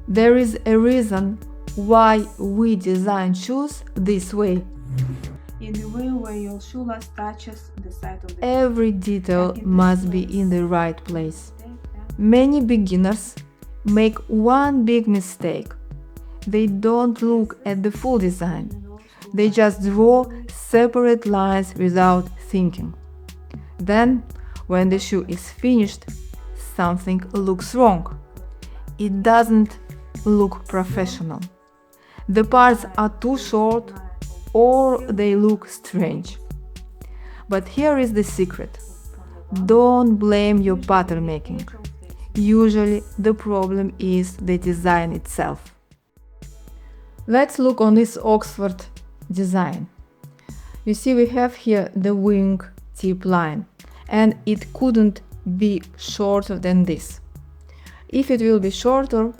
There is a reason why we design shoes this way. In the way where your shoe last touches the side of the Every detail must be in the right place. Many beginners make one big mistake. They don't look at the full design. They just draw separate lines without thinking. Then, when the shoe is finished, something looks wrong. It doesn't look professional. The parts are too short or they look strange. But here is the secret. Don't blame your pattern making. Usually the problem is the design itself. Let's look on this Oxford design. You see, we have here the wing tip line, and it couldn't be shorter than this. If it will be shorter,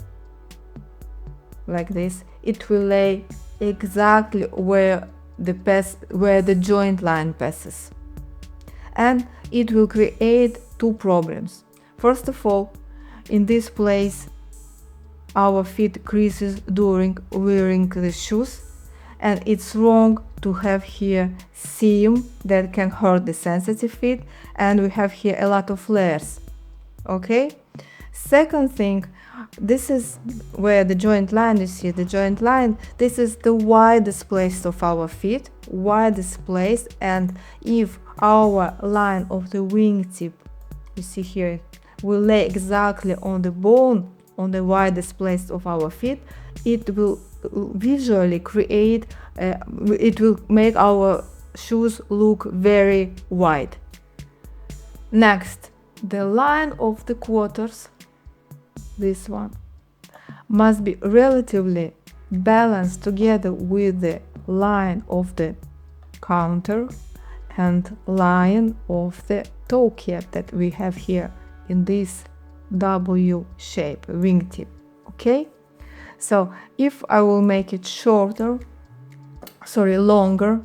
like this, it will lay exactly where the joint line passes. And it will create two problems. First of all, in this place, our feet creases during wearing the shoes, and it's wrong to have here seam that can hurt the sensitive feet, and we have here a lot of layers. Okay? Second thing, this is where the joint line, you see the joint line, this is the widest place of our feet, widest place, and if our line of the wingtip, you see here, will lay exactly on the bone, on the widest place of our feet, it will visually create, it will make our shoes look very wide. Next, the line of the quarters, this one, must be relatively balanced together with the line of the counter and line of the toe cap that we have here in this W shape wingtip. Okay, so if I will make it longer,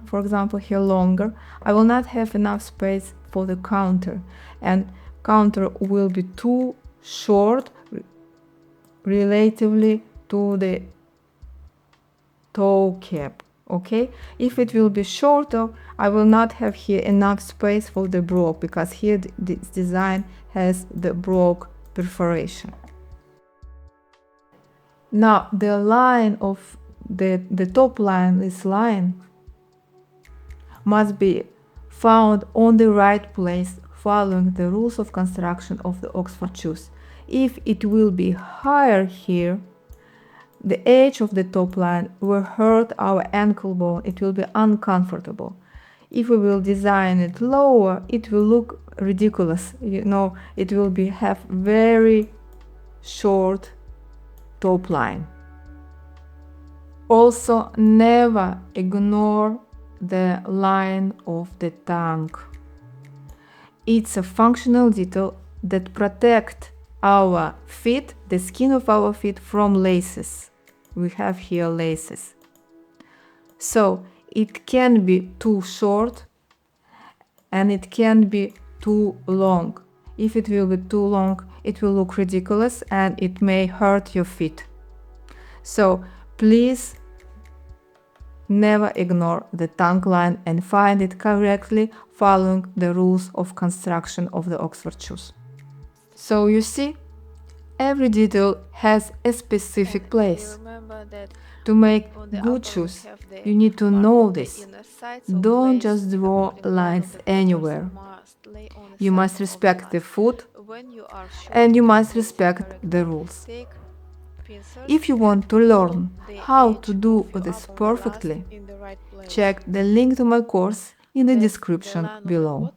for example here longer, I will not have enough space for the counter, and counter will be too short relatively to the toe cap. Okay, if it will be shorter, I will not have here enough space for the brogue, because here this design has the brogue perforation. Now the line of the top line, this line, must be found on the right place following the rules of construction of the Oxford shoes. If it will be higher here, the edge of the top line will hurt our ankle bone, it will be uncomfortable. If we will design it lower, it will look ridiculous, you know, it will have very short top line. Also, never ignore the line of the tongue. It's a functional detail that protects our feet, the skin of our feet, from laces. We have here laces. So it can be too short and it can be too long. If it will be too long, it will look ridiculous and it may hurt your feet. So please never ignore the tongue line and find it correctly following the rules of construction of the Oxford shoes. So you see, every detail has a specific place. To make good shoes, you need to know this. Don't just draw lines anywhere. You must respect the foot and you must respect the rules. If you want to learn how to do this perfectly, check the link to my course in the description below.